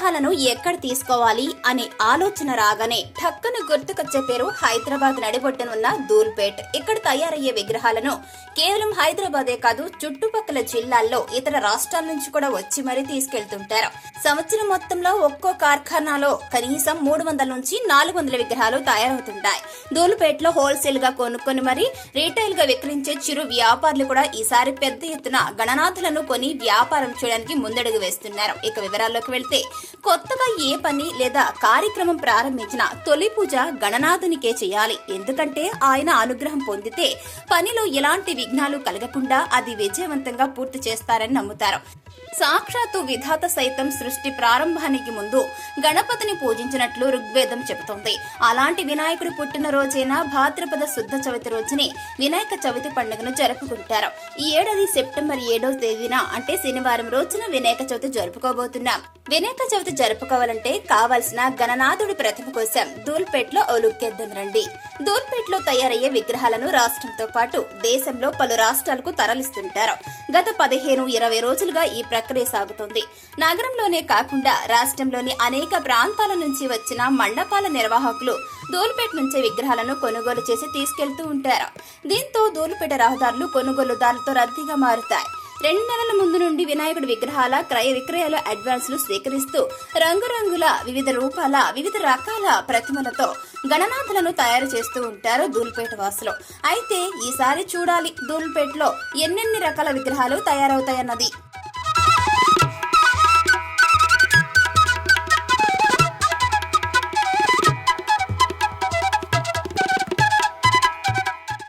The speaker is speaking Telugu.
విగ్రహాలను ఎక్కడ తీసుకోవాలి అనే ఆలోచన రాగానే ఠక్కున గుర్తుకొచ్చే పేరు హైదరాబాద్ నడిబొట్టునున్న ధూల్పేట్. ఇక్కడ తయారయ్యే విగ్రహాలను కేవలం హైదరాబాదే కాదు, చుట్టుపక్కల జిల్లాల్లో ఇతర రాష్ట్రాల నుంచి కూడా వచ్చి మరీ తీసుకెళ్తుంటారు. సంవత్సరం మొత్తంలో ఒక్కో కార్ఖానాలో కనీసం 300 నుంచి 400 విగ్రహాలు తయారవుతుంటాయి. ధూల్పేట్ లో హోల్సేల్ గా కొనుక్కొని మరీ రీటైల్ గా విక్రయించే చిరు వ్యాపారులు కూడా ఈసారి పెద్ద ఎత్తున గణనాథులను కొని వ్యాపారం చేయడానికి ముందడుగు వేస్తున్నారు. ఇక వివరాల్లోకి వెళ్తే, కొత్తగా ఏ పని లేదా కార్యక్రమం ప్రారంభించిన తొలి పూజ గణనాథునికే చేయాలి. ఎందుకంటే ఆయన అనుగ్రహం పొందితే పనిలో ఎలాంటి విఘ్నాలు కలగకుండా అది విజయవంతంగా పూర్తి చేస్తారని నమ్ముతారు. సాక్షాత్తు విధాత సైతం సృష్టి ప్రారంభానికి ముందు గణపతిని పూజించినట్లు ఋగ్వేదం చెబుతోంది. అలాంటి వినాయకుడు పుట్టిన రోజైన భాద్రపద శుద్ధ చవితి రోజుని వినాయక చవితి పండుగను జరుపుకుంటారు. ఈ ఏడాది సెప్టెంబర్ 7వ తేదీన అంటే శనివారం రోజున వినాయక చవితి జరుపుకోబోతున్నాం. వినాయక చవితి జరుపుకోవాలంటే కావాల్సిన గణనాథుడి ప్రతిమ కోసం ధూల్పేట్ లో ఓ లుక్కేద్దాం రండి. ధూల్పేట్ లో తయారయ్యే విగ్రహాలను రాష్ట్రంతో పాటు దేశంలో పలు రాష్ట్రాలకు తరలిస్తుంటారు. గత 15-20 రోజులుగా ఈ ప్రక్రియ సాగుతోంది. నగరంలోనే కాకుండా రాష్ట్రంలోని అనేక ప్రాంతాల నుంచి వచ్చిన మండపాల నిర్వాహకులు ధూల్పేట్ నుంచి విగ్రహాలను కొనుగోలు చేసి తీసుకెళ్తూ ఉంటారు. దీంతో ధూల్పేట రహదారులు కొనుగోలుదారులతో రద్దీగా మారుతాయి. 2 నెలల ముందు నుండి వినాయకుడి విగ్రహాల క్రయ విక్రయాల అడ్వాన్సులు స్వీకరిస్తూ రంగురంగుల వివిధ రకాల ప్రతిమలతో గణనాథులను తయారు చేస్తూ ఉంటారు ధూల్పేట వాసులు. అయితే ఈసారి చూడాలి ధూల్పేట్ లో ఎన్నెన్ని రకాల విగ్రహాలు తయారవుతాయన్నది.